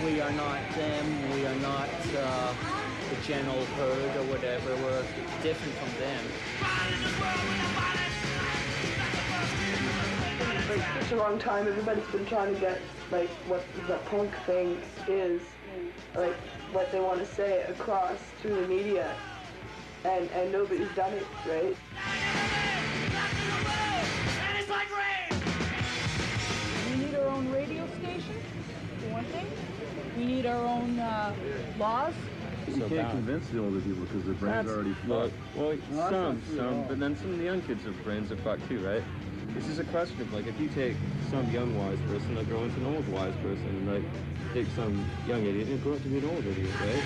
We are not them. We are not the general herd or whatever. We're different from them. For such a long time, everybody's been trying to get like what the punk thing is, like what they want to say across through the media, and nobody's done it, right? We need our own radio station, for one thing. We need our own laws. You can't convince the older people because their brains are already fucked. Well, some, but then some of the young kids' brains are fucked too, right? It's just a question of, like, if you take some young wise person, they'll grow into an old wise person, and, like, take some young idiot and grow up to be an old idiot, right?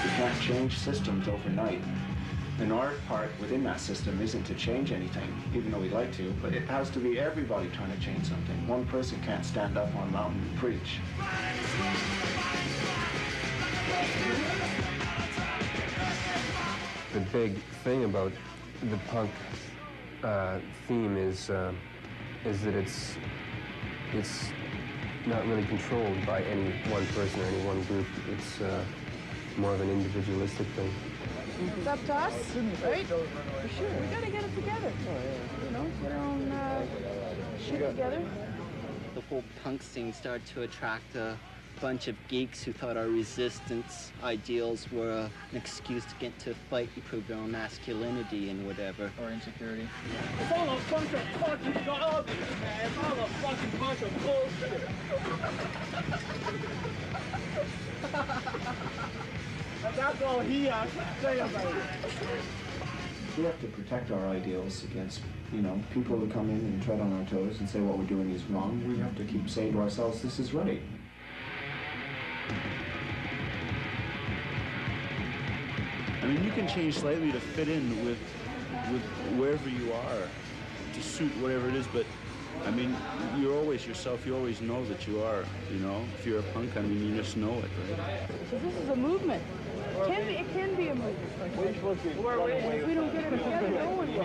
You can't change systems overnight. And our part within that system isn't to change anything, even though we'd like to, but it has to be everybody trying to change something. One person can't stand up on a mountain and preach. The big thing about the punk theme is that it's not really controlled by any one person or any one group. It's more of an individualistic thing. It's up to us, right? For sure. We gotta get it together. You know, get our own shit together. The whole punk scene started to attract a bunch of geeks who thought our resistance ideals were an excuse to get into a fight and prove their own masculinity and whatever. Or insecurity. It's all a bunch of fucking garbage, man. It's all a fucking bunch of bullshit. And that's all he has to say about it. We have to protect our ideals against, you know, people who come in and tread on our toes and say what we're doing is wrong. We have to keep saying to ourselves, this is right. I mean, you can change slightly to fit in with wherever you are, to suit whatever it is, but I mean, you're always yourself, you always know that you are, you know? If you're a punk, I mean, you just know it, right? Because this is a movement. It can be a movement. If we don't get it together, no one will.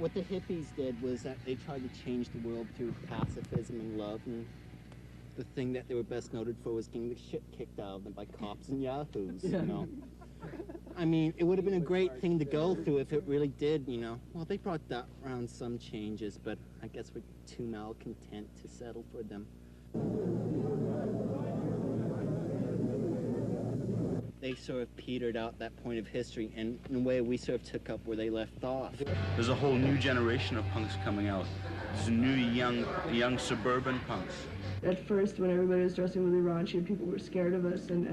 what the hippies did was that they tried to change the world through pacifism and love, and the thing that they were best noted for was getting the shit kicked out of them by cops and yahoos, you know. I mean, it would have been a great thing to go through if it really did, you know. Well, they brought that around some changes, but I guess we're too malcontent to settle for them. They sort of petered out that point of history, and in a way we sort of took up where they left off. There's a whole new generation of punks coming out. There's new young suburban punks. At first, when everybody was dressing really raunchy, people were scared of us and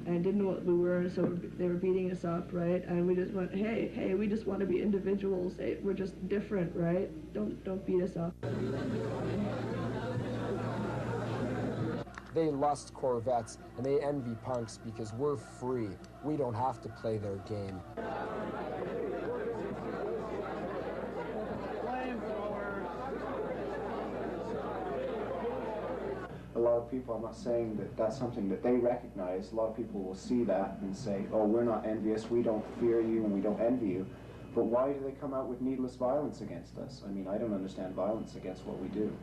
didn't know what we were, so they were beating us up, right? And we just went, hey, we just want to be individuals. Hey, we're just different, right? Don't beat us up. They lust Corvettes and they envy punks because we're free. We don't have to play their game. A lot of people, I'm not saying that that's something that they recognize. A lot of people will see that and say, oh, we're not envious, we don't fear you, and we don't envy you. But why do they come out with needless violence against us? I mean, I don't understand violence against what we do.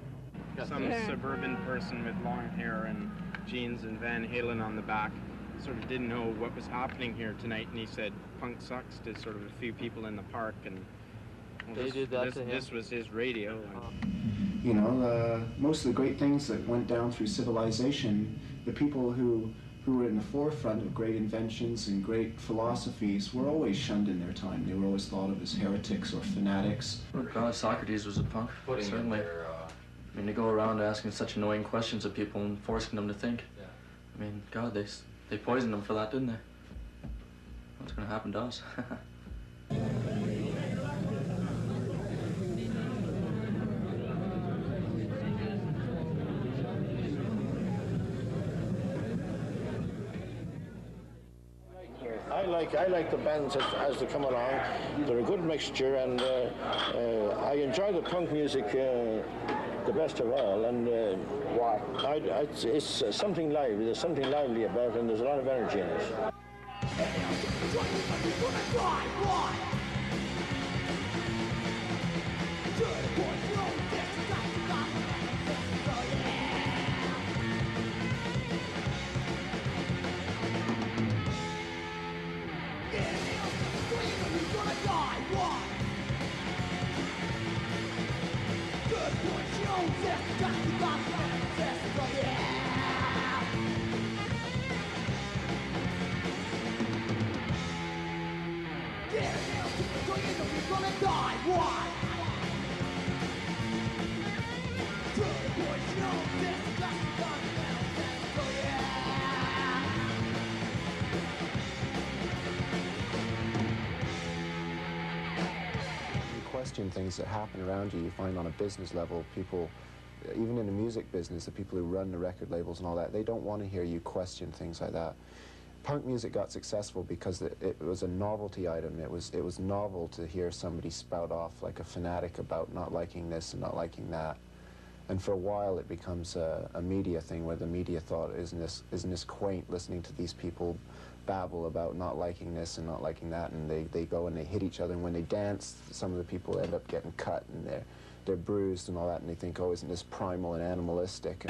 Some suburban person with long hair and jeans and Van Halen on the back sort of didn't know what was happening here tonight, and he said punk sucks to sort of a few people in the park, and well, this was his radio. You know, most of the great things that went down through civilization, the people who were in the forefront of great inventions and great philosophies were always shunned in their time. They were always thought of as heretics or fanatics. Well, God, Socrates was a punk, certainly. I mean, to go around asking such annoying questions of people and forcing them to think. Yeah. I mean, God, they poisoned them for that, didn't they? What's going to happen to us? I like the bands as they come along. They're a good mixture, and I enjoy the punk music the best of all. And why? It's something lively. There's something lively about it, and there's a lot of energy in it. Question things that happen around you. You find on a business level, people, even in the music business, the people who run the record labels and all that, they don't want to hear you question things like that. Punk music got successful because it was a novelty item. It was novel to hear somebody spout off like a fanatic about not liking this and not liking that. And for a while it becomes a media thing where the media thought, isn't this quaint listening to these people babble about not liking this and not liking that, and they go and they hit each other, and when they dance, some of the people end up getting cut and they're bruised and all that, and they think, oh, isn't this primal and animalistic?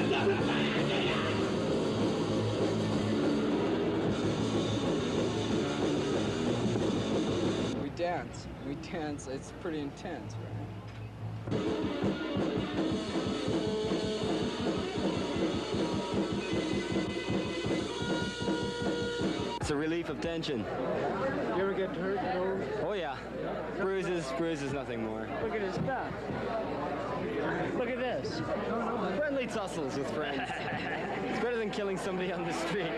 We dance, it's pretty intense, right? It's a relief of tension. You ever get hurt? Oh yeah. Bruises, nothing more. Look at his back. Look at this. Friendly tussles with friends. It's better than killing somebody on the street.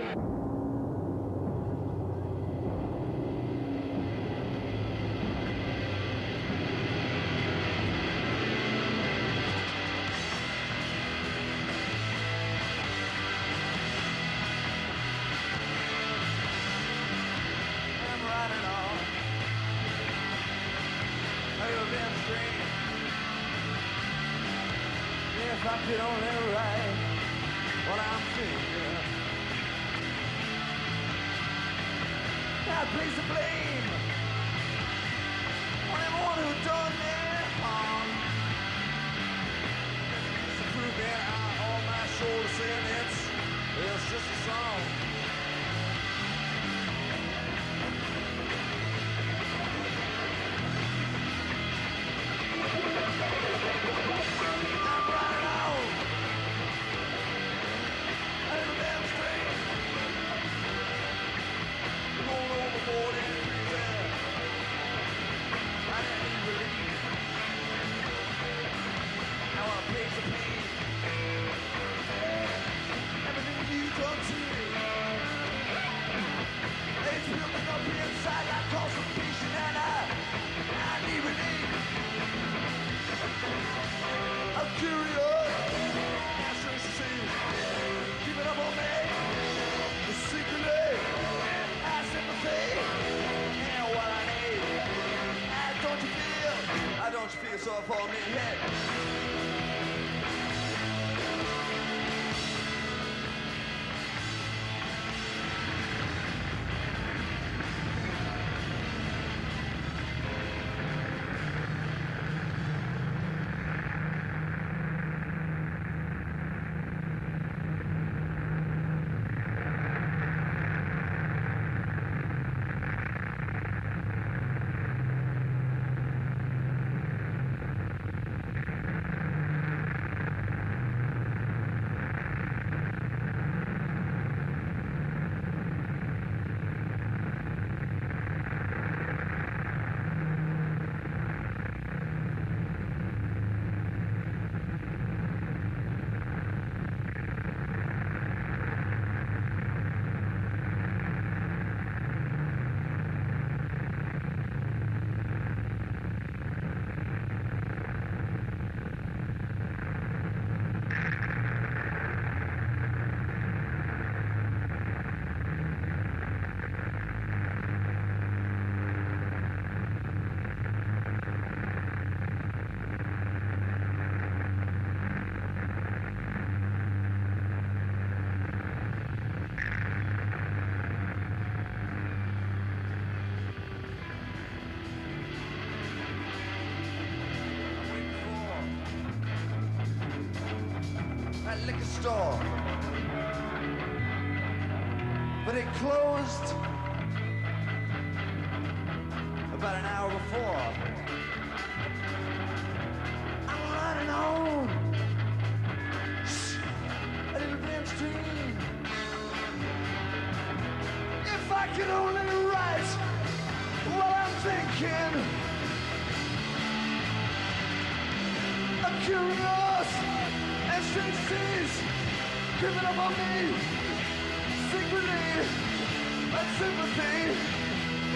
If I could only write what I'm thinking, I'd place the blame on everyone who done me. soul saying it's just a song. I'm riding on a little damn street, going overboard in the reason. I didn't need relief. Now I pay to please. Everything you done to me, it's building up inside like constipation, and I need relief. I'm curious, answers to see, keep it up on me, secretly, I sympathy, and what I need. Don't you feel so for me, head? Liquor store, but it closed about an hour before. I'm riding home a little damn stream. If I could only write what I'm thinking, I'm curious. And strange seas creeping up on me, secretly, and sympathy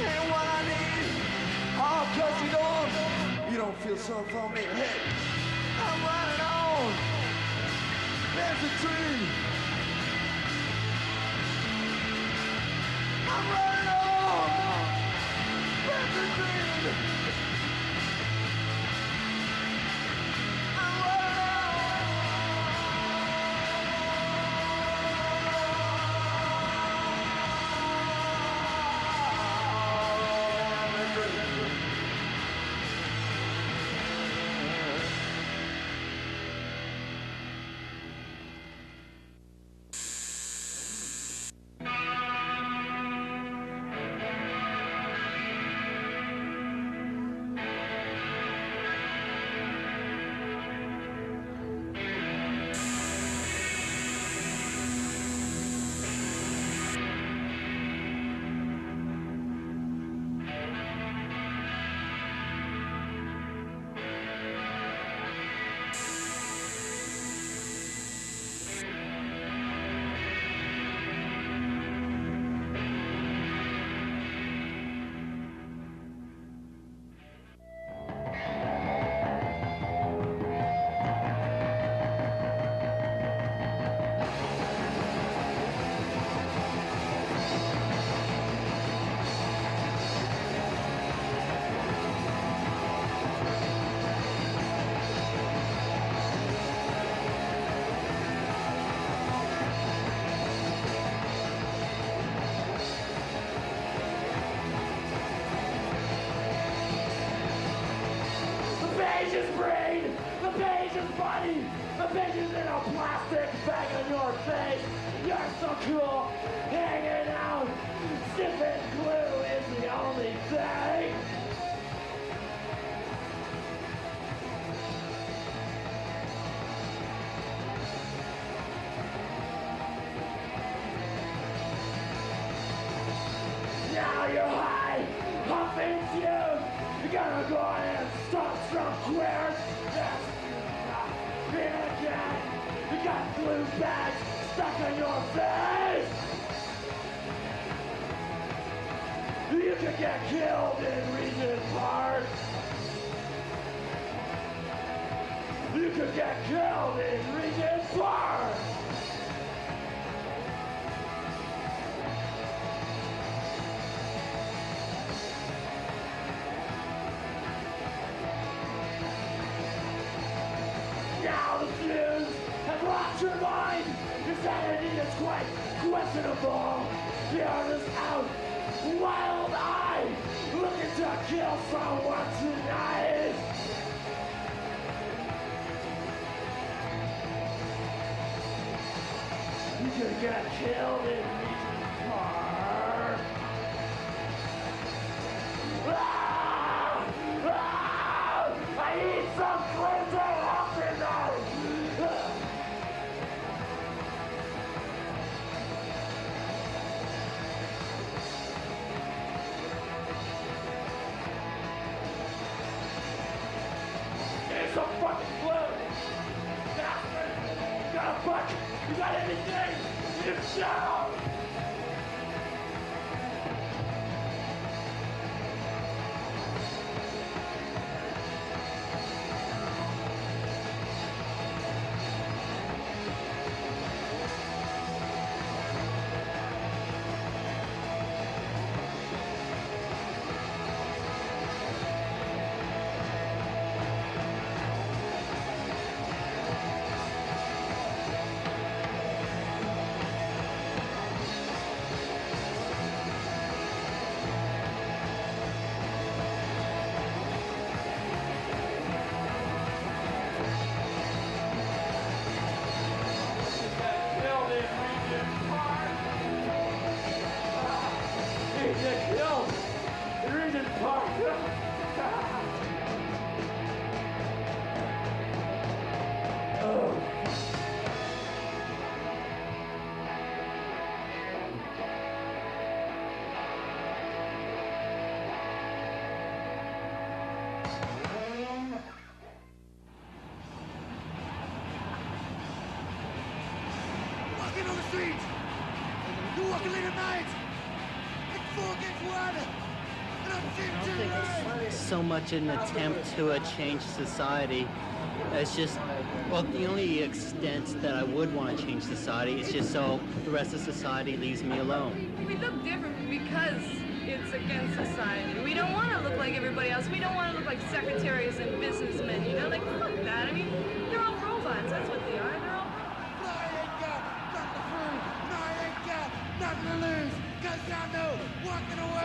ain't what I need. Oh, 'cause you don't feel so for me. Hey, I'm riding on, there's a tree. I'm riding on, there's a tree. page is brain, the page is body, the bitches in a plastic bag on your face. You're so cool, hanging out. Sipping glue is the only thing. Now you're high, huffing fumes. You gotta go and stop some queers. Yes, again. You got glue bags stuck on your face. You could get killed in Regent Park. You could get killed in Regent Park. Now the fuse has lost your mind. Your sanity is quite questionable. You're just out, wild-eyed, looking to kill someone tonight. You could get killed in Regent Park. Ah! Ah! I need some cleansing help tonight. It's a fucking glue. Bastard. You got a buck. You got anything? You shout. Walking on the streets. You're walking late at night. It's 4 against 1. And I'm I don't think it's so much an attempt to change society. It's just, well, the only extent that I would want to change society is just so the rest of society leaves me alone. We look different because it's against society. We don't want to look like everybody else. We don't want to look like secretaries and businessmen, you know? Like, fuck that. I mean, they're all robots. That's what they are. They're all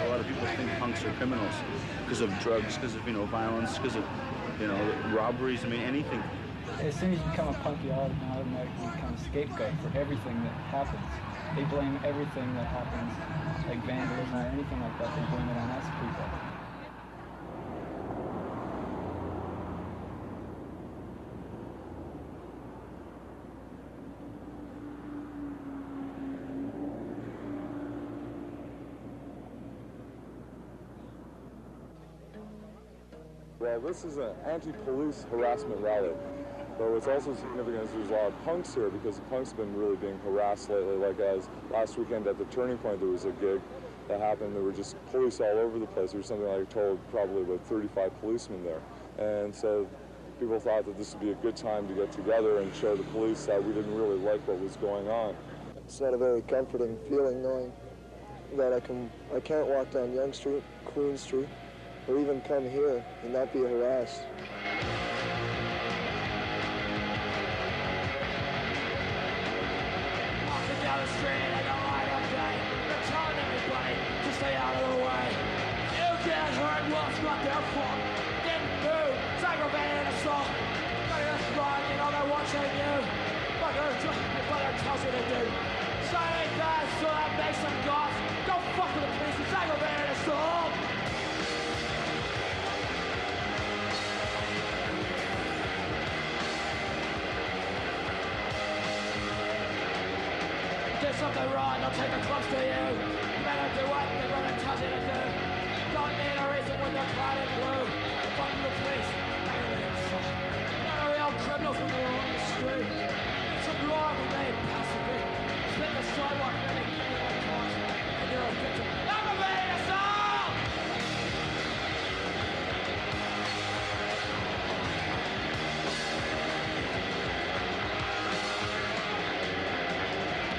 A lot of people think punks are criminals because of drugs, because of, violence, because of, robberies. I mean, anything. As soon as you become a punk, you automatically become a scapegoat for everything that happens. They blame everything that happens, like vandalism or anything like that. They blame it on us people. Well, this is an anti-police harassment rally. But what's also significant is there's a lot of punks here because the punks have been really being harassed lately. Like as last weekend at the Turning Point, there was a gig that happened. There were just police all over the place. There was something like told probably about 35 policemen there. And so people thought that this would be a good time to get together and show the police that we didn't really like what was going on. It's not a very comforting feeling knowing that I can't walk down Yonge Street, Queen Street, or even come here and not be harassed. Walking down the street like a light of day. They're telling everybody to stay out of the way. You get hurt, well, it's not their fault. Didn't do, it's aggravated assault. But it's wrong. you know they're watching you. But your brother tells you to do. Signing that so that makes them goth. Don't fuck with the police, it's aggravated assault. Did something wrong, they'll take it close to you. Better do what the brother tells you to do. Don't need a reason when you're clad in blue. Fuck the police, not a real criminal from the street. It's a wrong when they passively split the sidewalk and they give you a cause. And you're a victim. Aggravated assault!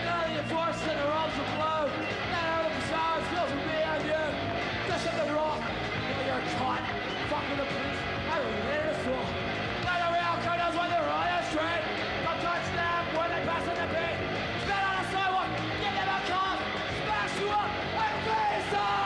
Now that you're forced in the robes of blue, now all the sounds feels from me and you. There's something wrong. Now you're caught. Fuck with the police. Aggravated assault. Now the real criminals when they're on the street. Don't touch them when they pass in the beat. Spit on the sidewalk. Give them a call. Smash you up. Aggravated assault!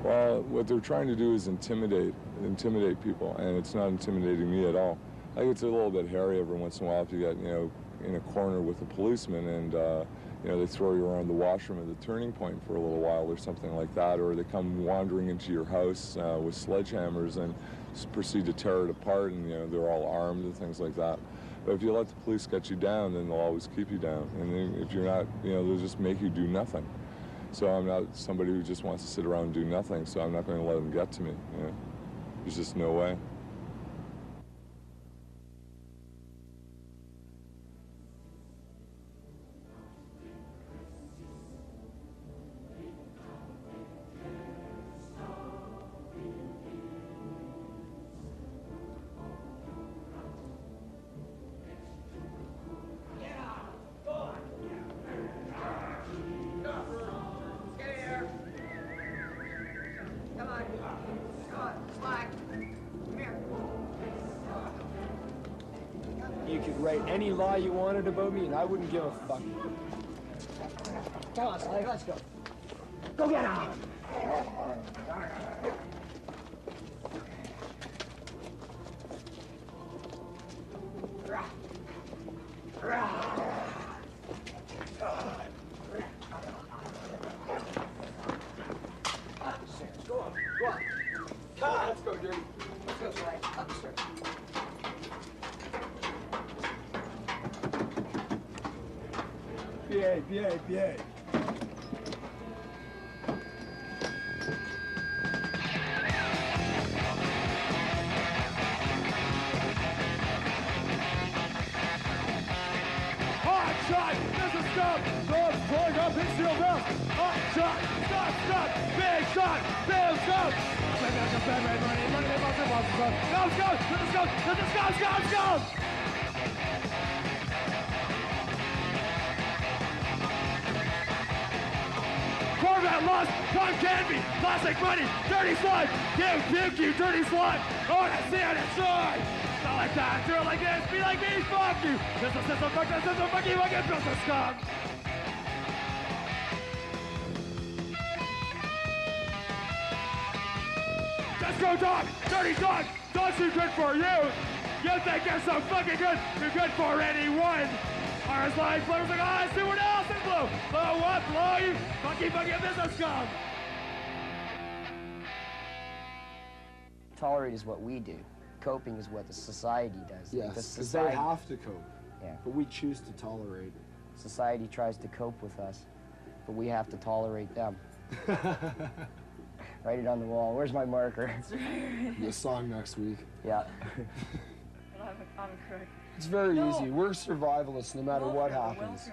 Well, what they're trying to do is intimidate people, and it's not intimidating me at all. I think it's a little bit hairy every once in a while if you get, in a corner with a policeman and, they throw you around the washroom at the turning point for a little while or something like that, or they come wandering into your house with sledgehammers and proceed to tear it apart, and, they're all armed and things like that. But if you let the police get you down, then they'll always keep you down. And then if you're not, they'll just make you do nothing. So I'm not somebody who just wants to sit around and do nothing, so I'm not going to let them get to me. There's just no way. You could write any lie you wanted about me, and I wouldn't give a fuck. Come on, Slag, let's go. Go get him! Go on, go on. Come on, let's go, Dirty. Let's go, Slag. Upstairs. Behave. Hot shot! This is stop! Stop! Pulling up his steel belt! Hot shot! Stop! Big shot! Big shot! Let's go! Corvette lost, Tom Canby, Classic Money, Dirty Slime, you dirty slime. I wanna see it inside. Not like that, do it like this, be like me, fuck you. This is system, fuck this system, fuck you, fuck it, build the scum. Let's go, dog, dirty dog, dog's too good for you. You think you're so fucking good, you're good for anyone. Ours like floaters like, I see what else is blue. Blow up, blow you, fucky business scum. Tolerate is what we do. Coping is what the society does. Yes, because they have to cope. Yeah. But we choose to tolerate. Society tries to cope with us, but we have to tolerate them. Write it on the wall. Where's my marker? It's right here. The song next week. Yeah. I'm correct. It's very easy. We're survivalists no matter what happens.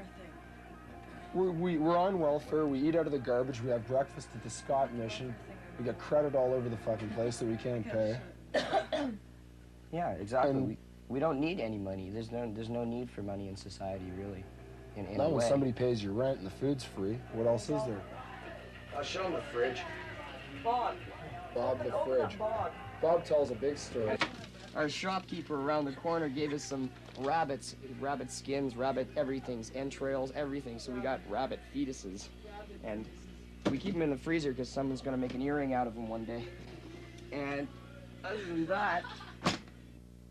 We're on welfare. We eat out of the garbage. We have breakfast at the Scott Mission. We get credit all over the fucking place that we can't pay. Yeah, exactly. We don't need any money. There's no need for money in society, really. in Not a when way. somebody pays your rent and the food's free. What else is there? I'll show him the fridge. Bob. Bob the Open up, fridge. Bob. Bob tells a big story. Our shopkeeper around the corner gave us some rabbits, rabbit skins, rabbit everything's, entrails, everything. So we got rabbit fetuses. And we keep them in the freezer because someone's going to make an earring out of them one day. And other than that,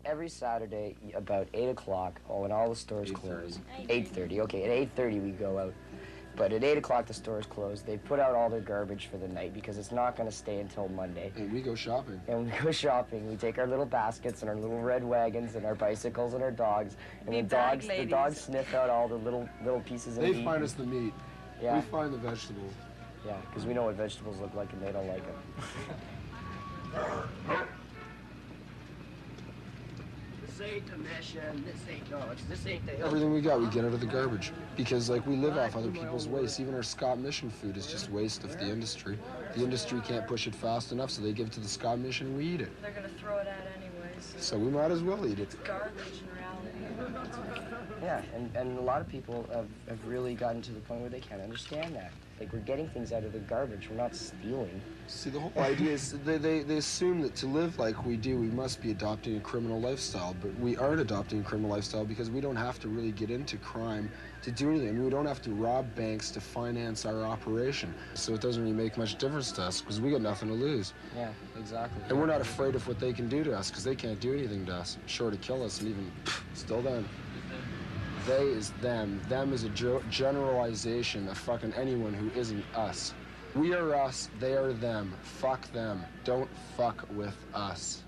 every Saturday about 8 o'clock, when all the stores close, 8:30, okay, at 8:30 we go out. But at 8 o'clock the stores close. They put out all their garbage for the night because it's not going to stay until Monday. And we go shopping. And we go shopping. We take our little baskets and our little red wagons and our bicycles and our dogs. And the dogs sniff out all the little pieces of meat. They find us the meat. Yeah. We find the vegetables. Yeah, because we know what vegetables look like and they don't like them. This ain't the mission. This ain't the Everything we got, we get out of the garbage. Because, like, we live off other people's waste. Even our Scott Mission food is just waste of the industry. The industry can't push it fast enough, so they give it to the Scott Mission and we eat it. They're gonna throw it out anyways. So we might as well eat it. It's garbage in reality. Yeah, and a lot of people have really gotten to the point where they can't understand that. Like, we're getting things out of the garbage. We're not stealing. See, the whole idea is they assume that to live like we do, we must be adopting a criminal lifestyle. But we aren't adopting a criminal lifestyle because we don't have to really get into crime to do anything. I mean, we don't have to rob banks to finance our operation. So it doesn't really make much difference to us because we got nothing to lose. Yeah, exactly. And we're not afraid of what they can do to us because they can't do anything to us, sure to kill us, and even still then. They is them. Them is a generalization of fucking anyone who isn't us. We are us, they are them. Fuck them. Don't fuck with us.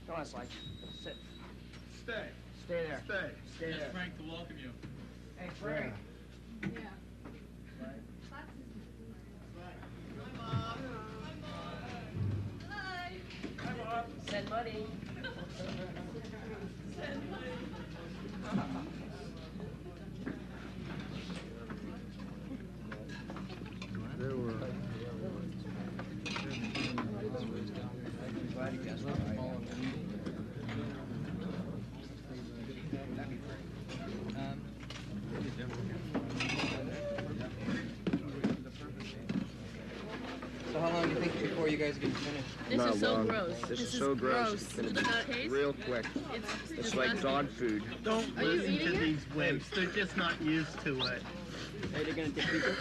Come on, Sly. Sit. Stay. Stay there. Stay. Stay there. Frank to welcome you. Hey, Frank. Yeah. Send money. Send money. There were. So how long do you think before you guys can finish? This Not is so long. gross. This is This so is gross. gross. It's gonna Look at the taste. real quick. It's like disgusting. dog food. Don't Are you listen to eating it? these wimps. They're just not used to it. Hey, they're gonna take people.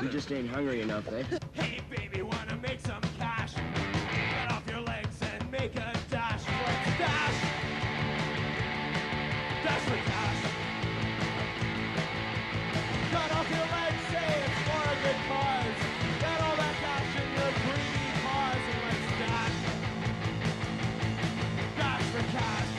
You just ain't hungry enough, eh? Hey, baby, wanna make some cash? Get off your legs and make a dash. Let's dash. Dash for cash. Cut off your legs, say it's for a good cause. Get all that cash in your greedy paws and let's dash. Dash for cash.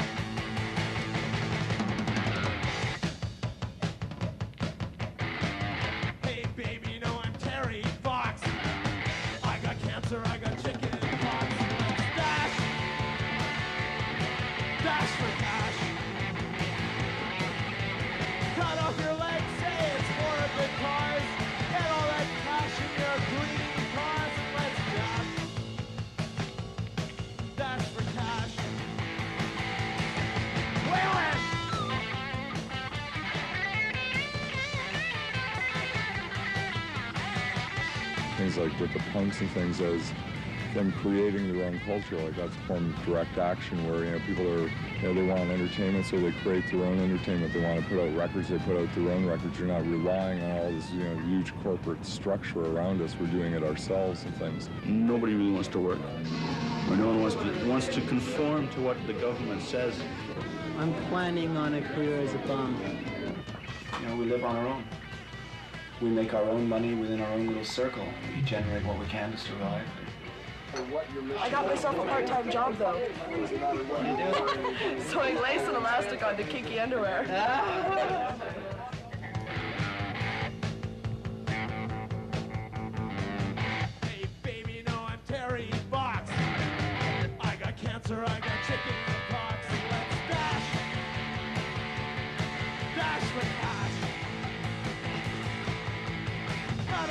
Hey, baby, know I'm Terry Fox. I got cancer, I got chicken pox. Let's dash. Dash for cash. Cut off your legs, say it's for a good cause. Get all that cash in your greedy paws and let's dash. Dash for cash. Whalen! Things like with the punks and things as them creating their own culture, like that's from direct action where, people are, they want entertainment, so they create their own entertainment. They want to put out records, they put out their own records. You're not relying on all this, huge corporate structure around us. We're doing it ourselves and things. Nobody really wants to work. Or no one wants to conform to what the government says. I'm planning on a career as a bum. We live on our own. We make our own money within our own little circle. We generate what we can to survive. I got myself a part-time job though. Sewing lace and elastic onto kinky underwear. Hey, baby, know I'm Terry Fox. I got cancer, I got chicken pox. Let's dash. Dash for cash. Cut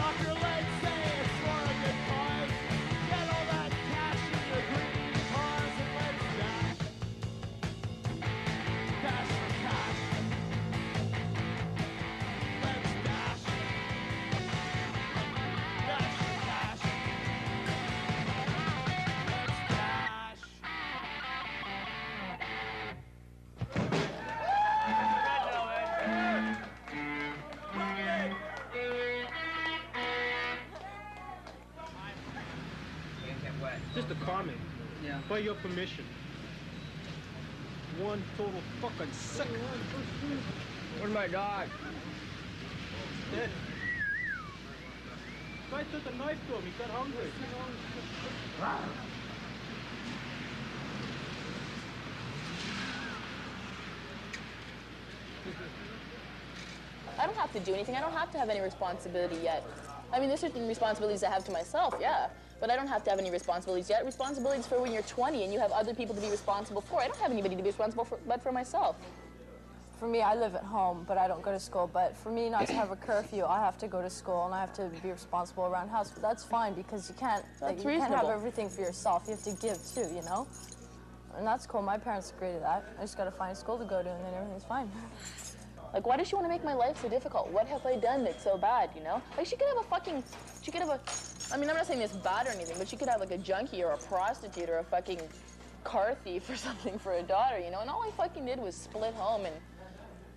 the comic. Yeah. By your permission. One total fucking sick. Where's my dog? Dead. Guy took a knife to him. He got hungry. I don't have to do anything. I don't have to have any responsibility yet. I mean, there's certain responsibilities I have to myself, yeah. But I don't have to have any responsibilities yet. Responsibilities for when you're 20 and you have other people to be responsible for. I don't have anybody to be responsible for but for myself. For me, I live at home, but I don't go to school. But for me not to have a curfew, I have to go to school and I have to be responsible around house. But that's fine because you can't have everything for yourself. You have to give too, you know? And that's cool. My parents agree to that. I just got to find a school to go to and then everything's fine. Like, why does she want to make my life so difficult? What have I done that's so bad, you know? Like, she could have I mean, I'm not saying this bad or anything, but she could have like a junkie or a prostitute or a fucking car thief or something for a daughter, you know? And all I fucking did was split home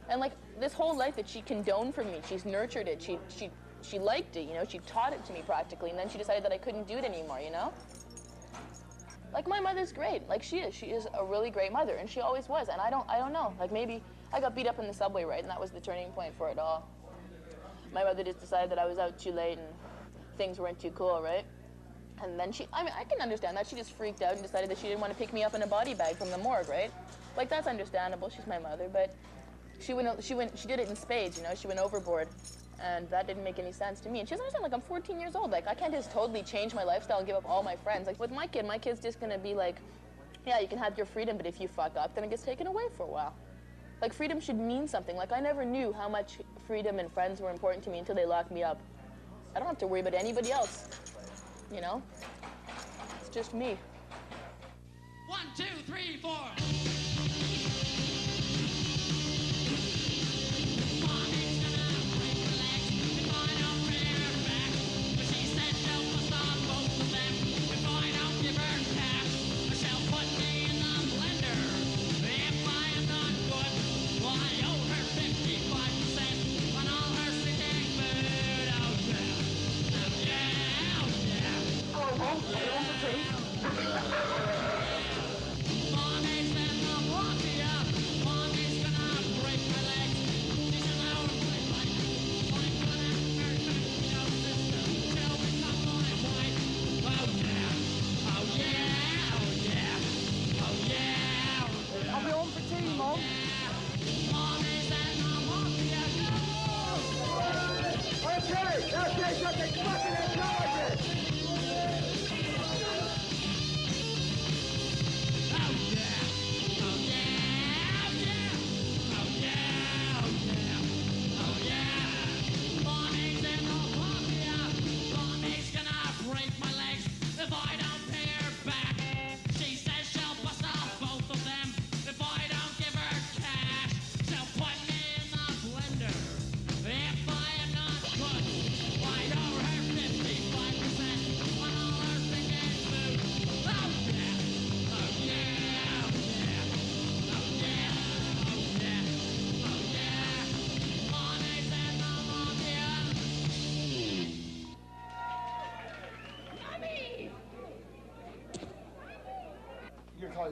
and like, this whole life that she condoned for me, she's nurtured it, she liked it, you know? She taught it to me practically, and then she decided that I couldn't do it anymore, you know? Like, my mother's great, like she is a really great mother, and she always was, and I don't know, like maybe I got beat up in the subway, right, and that was the turning point for it all. My mother just decided that I was out too late and things weren't too cool, right? And then I mean, I can understand that. She just freaked out and decided that she didn't want to pick me up in a body bag from the morgue, right? Like, that's understandable, she's my mother, but she did it in spades, you know, she went overboard. And that didn't make any sense to me. And she doesn't understand, like, I'm 14 years old. Like, I can't just totally change my lifestyle and give up all my friends. Like, with my kid's just gonna be like, yeah, you can have your freedom, but if you fuck up, then it gets taken away for a while. Like, freedom should mean something. Like, I never knew how much freedom and friends were important to me until they locked me up. I don't have to worry about anybody else, you know? It's just me. 1, 2, 3, 4.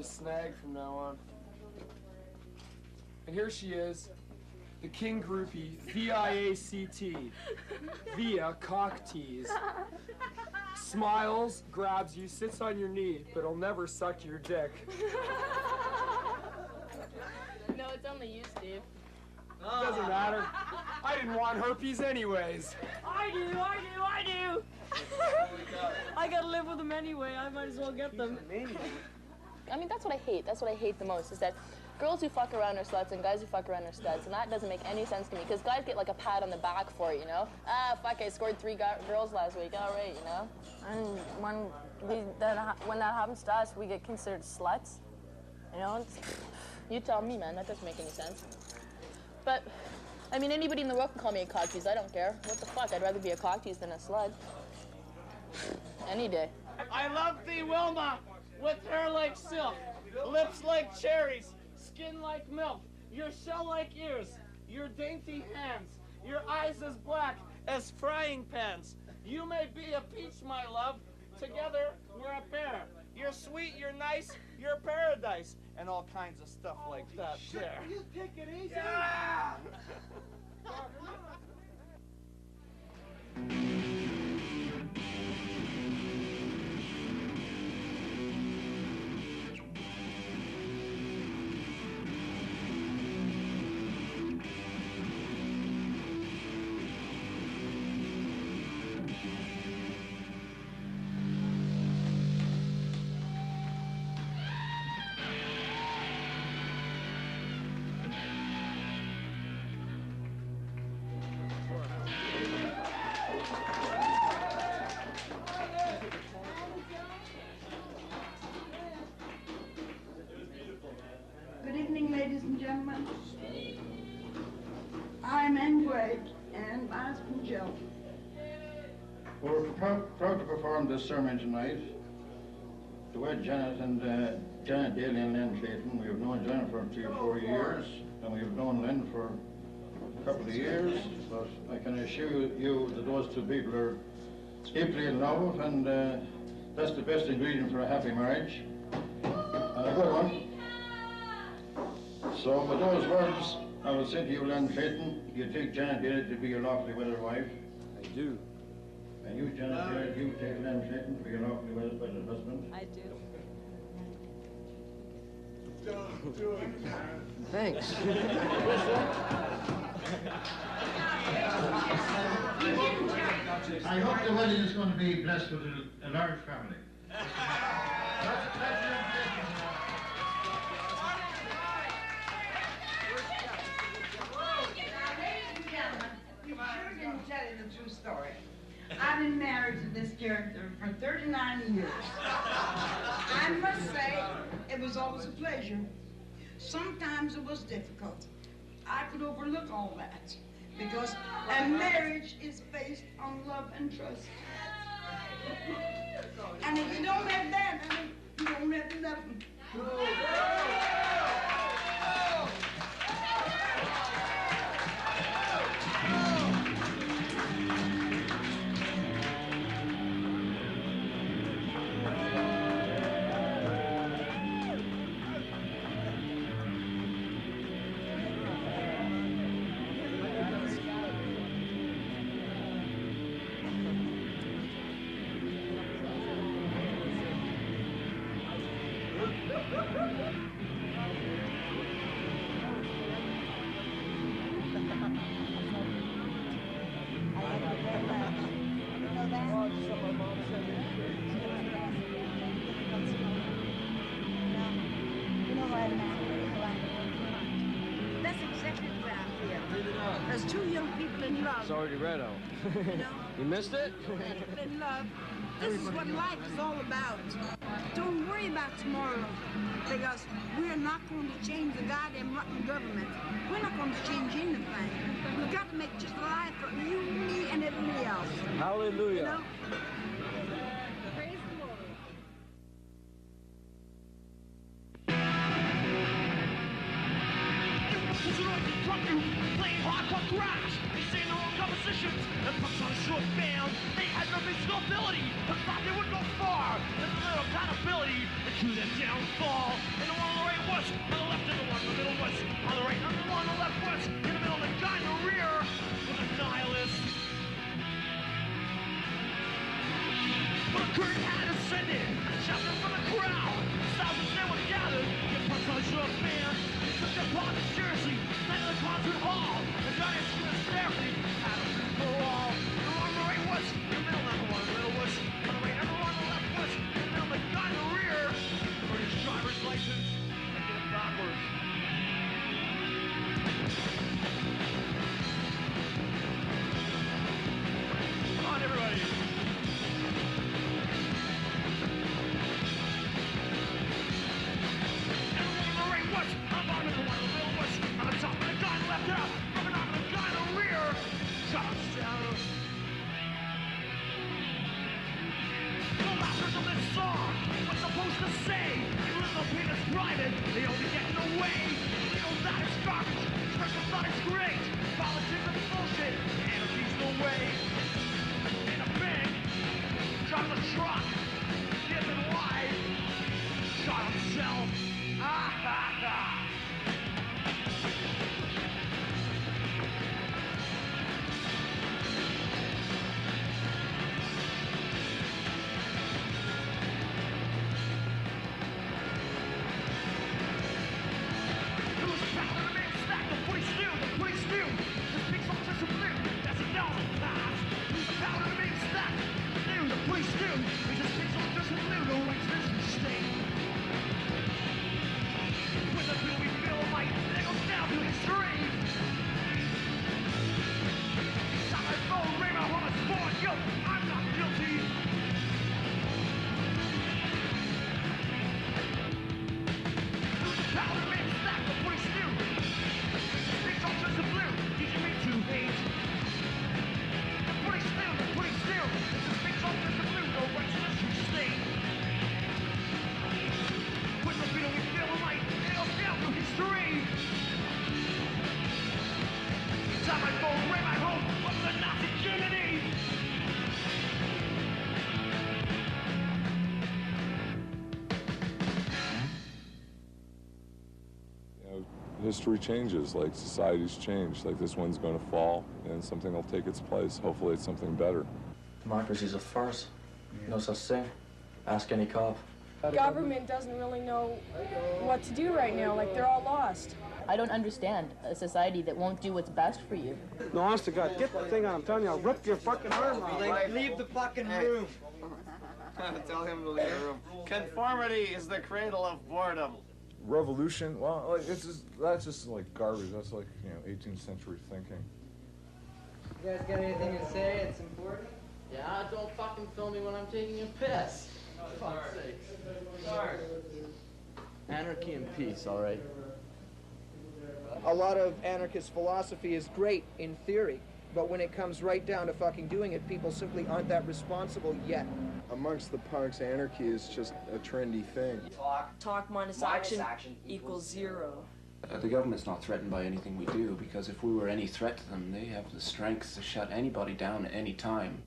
Snag from now on. And here she is, the king groupie, V-I-A-C-T, via cock tease. Smiles, grabs you, sits on your knee, but will never suck your dick. No, it's only you, Steve. Doesn't matter. I didn't want herpes anyways. I do. I gotta live with them anyway. I might as well get them. I mean, that's what I hate. That's what I hate the most, is that girls who fuck around are sluts and guys who fuck around are studs, and that doesn't make any sense to me, because guys get like a pat on the back for it, you know? Ah, fuck, I scored 3 girls last week, all right, you know? And when that happens to us, we get considered sluts, you know? You tell me, man, that doesn't make any sense. But, I mean, anybody in the world can call me a cock tease, I don't care. What the fuck, I'd rather be a cock tease than a slut. Any day. I love thee, Wilma, with hair like silk, lips like cherries, skin like milk, your shell-like ears, your dainty hands, your eyes as black as frying pans. You may be a peach, my love. Together, we're a pair. You're sweet, you're nice, you're paradise, and all kinds of stuff like that. Shit, there. you take it easy. Yeah! Good evening, ladies and gentlemen. I'm Ann Gregg, and my husband Joe. We're proud to perform this sermon tonight. The way Janet Daly and Lynn Clayton. We have known Janet for 3 or 4 years, and we have known Lynn for a couple of years. But I can assure you that those 2 people are deeply in love, and that's the best ingredient for a happy marriage. And a good one. So with those words, I will say to you, Lynn Clayton, you take Janet Daly to be your lawfully wedded wife. I do. And you, Janet Daly, you take Lynn Clayton to be your lawfully wedded husband. I do. Don't do it. Thanks. I hope the wedding is going to be blessed with a large family. You sure didn't tell you the true story. I've been married to this character for 39 years. I must say, it was always a pleasure. Sometimes it was difficult. I could overlook all that because a marriage is based on love and trust. And if you don't have that, I mean, you don't have nothing. That's exactly what I feel. There's 2 young people in love. It's already read out. You know? You missed it? In love. This is what life is all about. Don't worry about tomorrow, because we're not going to change the goddamn rotten government. We're not going to change anything. We've got to make just life for you, me, and everybody else. Hallelujah. You know? Praise the Lord. Playing hardcore crash, they say their own compositions and puts on a short band. They had no musical ability, but thought they would go far. There's a little accountability to their downfall. And the one on the right was on the left, and the one in the middle was on the right, and the one on the left was in the middle. The guy in the rear was a nihilist. But the curtain had ascended, shouting from the crowd. Thousands they were gathered, get punched on a short band. They took their part seriously, night of the concert hall. The giant screamed hysterically, had a free for all. The one on the right was in the middle, and the one in the middle was on the right, and the one on the left was in the middle. The guy in the rear for his driver's license and get it backwards. history changes, like societies change. Like this one's going to fall and something will take its place. Hopefully it's something better. Democracy's a farce. No such thing. Ask any cop. Government doesn't really know what to do right now. Like, they're all lost. I don't understand a society that won't do what's best for you. No, honest to God, get the thing on. I'm telling you, I'll rip your fucking arm out. Like, leave the fucking room. Tell him to leave the room. Conformity is the cradle of boredom. Revolution? Well, like, that's just like garbage. That's like, 18th century thinking. You guys got anything to say? It's important. Yeah, don't fucking film me when I'm taking a piss. For fuck's sake. Sorry. Anarchy and peace, all right? A lot of anarchist philosophy is great in theory, but when it comes right down to fucking doing it, people simply aren't that responsible yet. Amongst the punks, anarchy is just a trendy thing. Talk minus action equals zero. The government's not threatened by anything we do, because if we were any threat to them, they have the strength to shut anybody down at any time.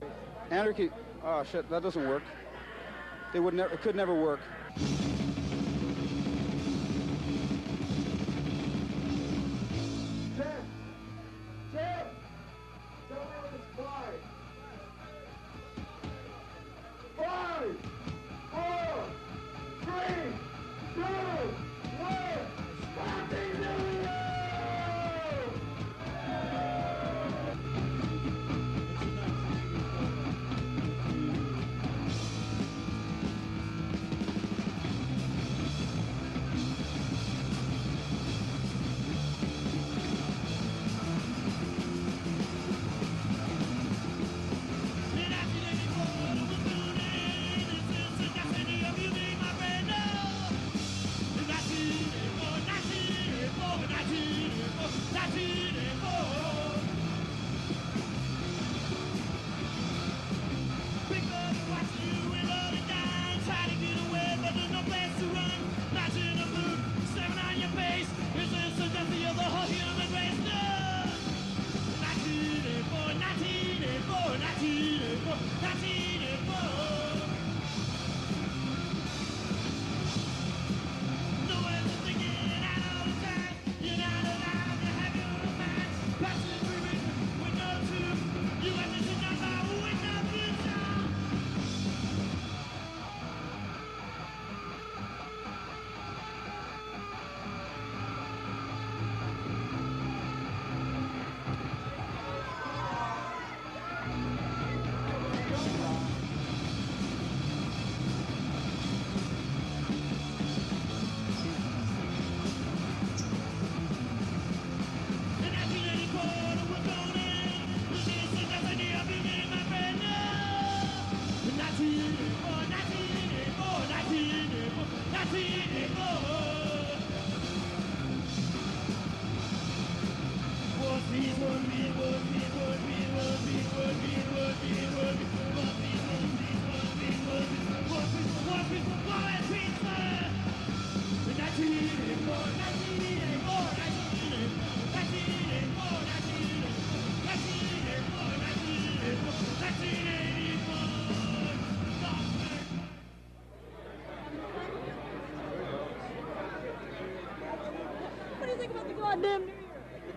Anarchy, oh shit, that doesn't work. It could never work.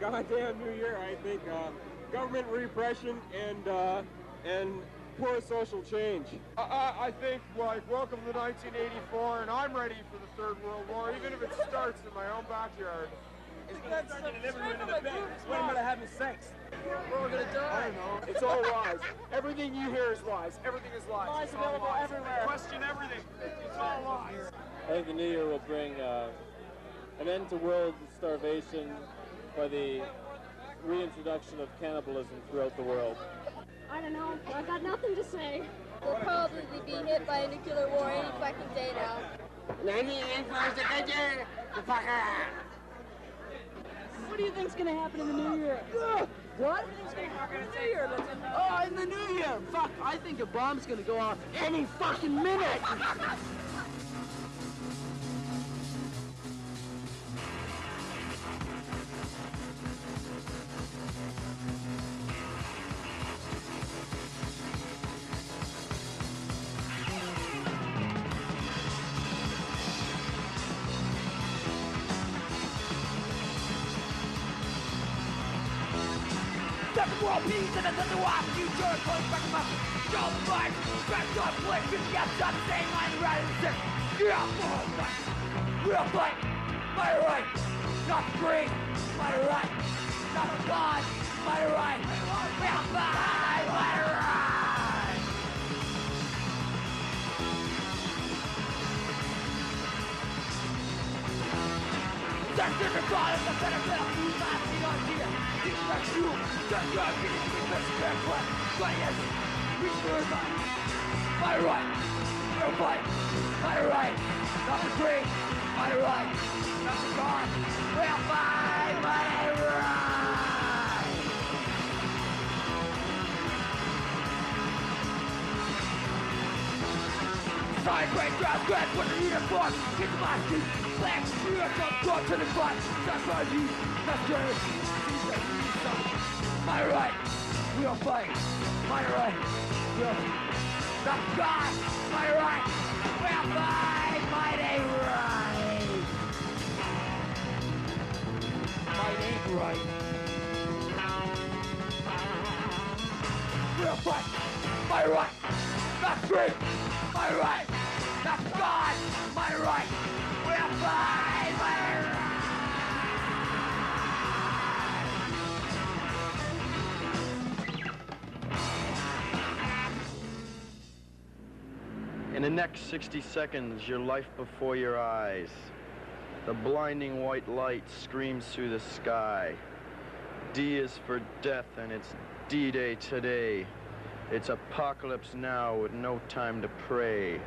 Goddamn New Year, I think government repression and poor social change. I think, like, welcome to 1984, and I'm ready for the Third World War, even if it starts in my own backyard. That's everyone in the bed. When am I having sex? We're gonna die. I don't know. It's all lies. Everything you hear is lies. Everything is lies. Lies available everywhere. Question everything. It's all lies. I think the new year will bring an end to world starvation by the reintroduction of cannibalism throughout the world. I don't know. I've got nothing to say. We'll probably be hit by a nuclear war any fucking day now. What do you think's gonna happen in the new year? What? What do you think's gonna happen in the new year? Oh, in the new year! Fuck, I think a bomb's gonna go off any fucking minute! Seven world peace and another wild future. Close back to my job fight. Back to my place, we got some same mind right in the yeah, we'll fight. My right, not free. My right, not God. My right, we'll fight. My right. That's in the bottom of the center of the last idea. Things like you, that's your getting the best plan. But yes, we sure fight. My right, we'll fight. My right, not the free. My right, not the God. We'll fight. My right. Side great grass, grass, what the uniform. Get my feet. Black spirit, don't go to the front. That's what you, that's good. My right, we'll fight. My right, we'll not God. My right, we'll fight. Might ain't right. Might ain't right. We'll fight. My right, not free. My right, not God. My right. We'll fight. My right. In the next 60 seconds, your life before your eyes. The blinding white light screams through the sky. D is for death, and it's D-Day today. It's apocalypse now with no time to pray.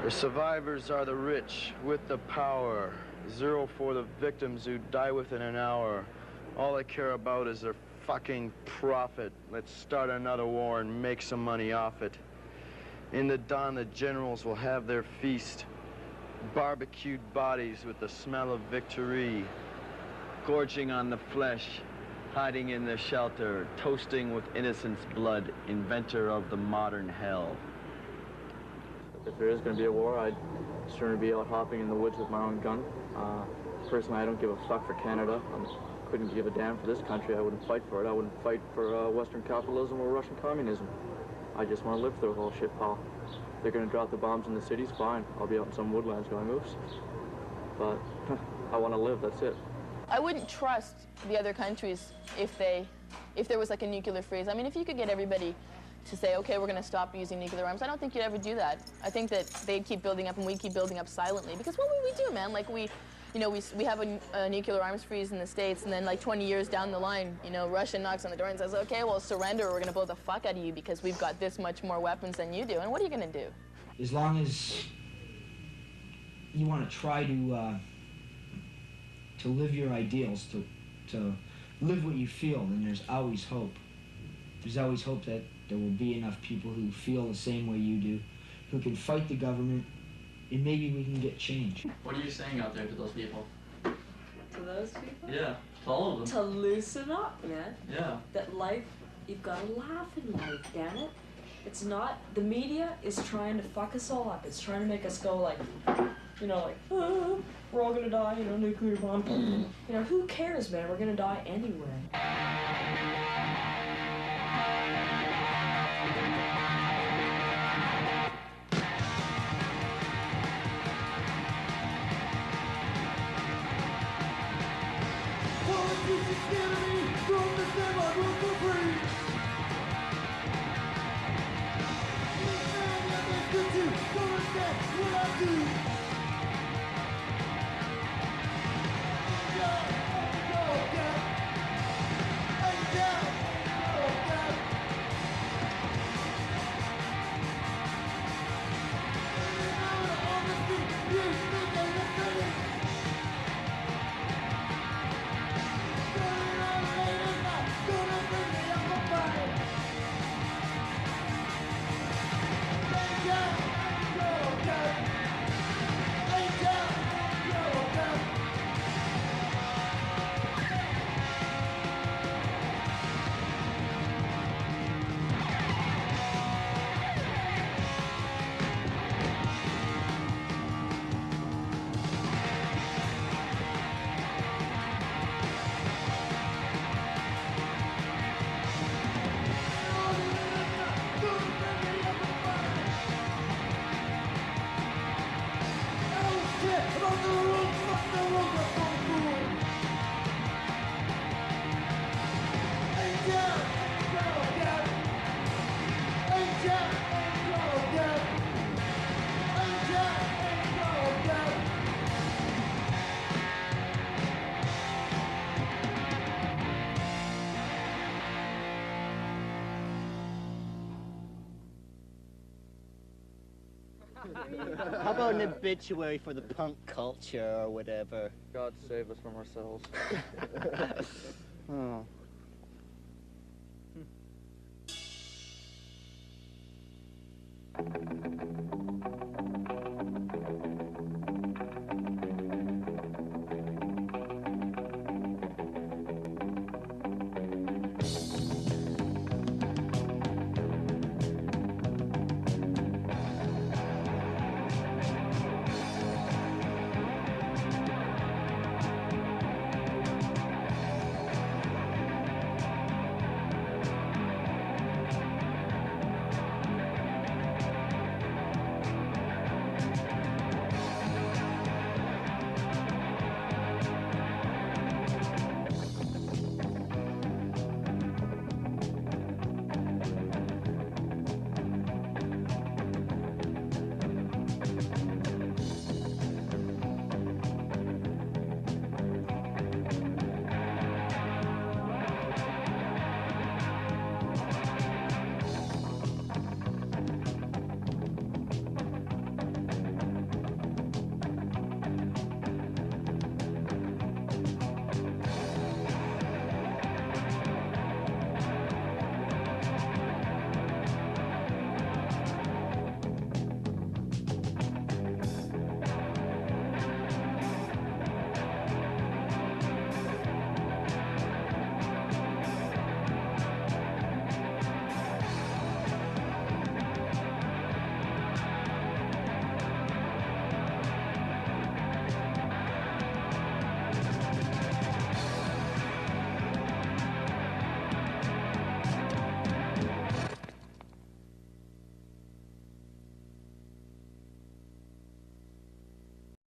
The survivors are the rich with the power. 0 for the victims who die within an hour. All they care about is their fucking profit. Let's start another war and make some money off it. In the dawn, the generals will have their feast. Barbecued bodies with the smell of victory. Gorging on the flesh, hiding in the shelter, toasting with innocent's blood, inventor of the modern hell. If there is going to be a war, I'd sooner be out hopping in the woods with my own gun. Personally, I don't give a fuck for Canada. I couldn't give a damn for this country. I wouldn't fight for it. I wouldn't fight for Western capitalism or Russian communism. I just want to live through the whole shit, pal. They're going to drop the bombs in the cities, fine. I'll be out in some woodlands going, oops. But I want to live, that's it. I wouldn't trust the other countries if there was like a nuclear freeze. I mean, if you could get everybody to say, okay, we're going to stop using nuclear arms, I don't think you'd ever do that. I think that they'd keep building up and we'd keep building up silently. Because what would we do, man? Like we have a nuclear arms freeze in the States, and then like 20 years down the line, Russia knocks on the door and says, okay, well, surrender or we're going to blow the fuck out of you because we've got this much more weapons than you do. And what are you going to do? As long as you want to try to live your ideals, to live what you feel, then there's always hope. There's always hope that there will be enough people who feel the same way you do, who can fight the government, and maybe we can get change. What are you saying out there to those people? To those people? Yeah, to all of them. To loosen up, man. Yeah. That life, you've got to laugh in life, damn it. It's not, the media is trying to fuck us all up. It's trying to make us go like, oh, we're all gonna die, nuclear bomb. Who cares, man? We're gonna die anyway. How about an obituary for the punk culture or whatever? God save us from ourselves. Oh.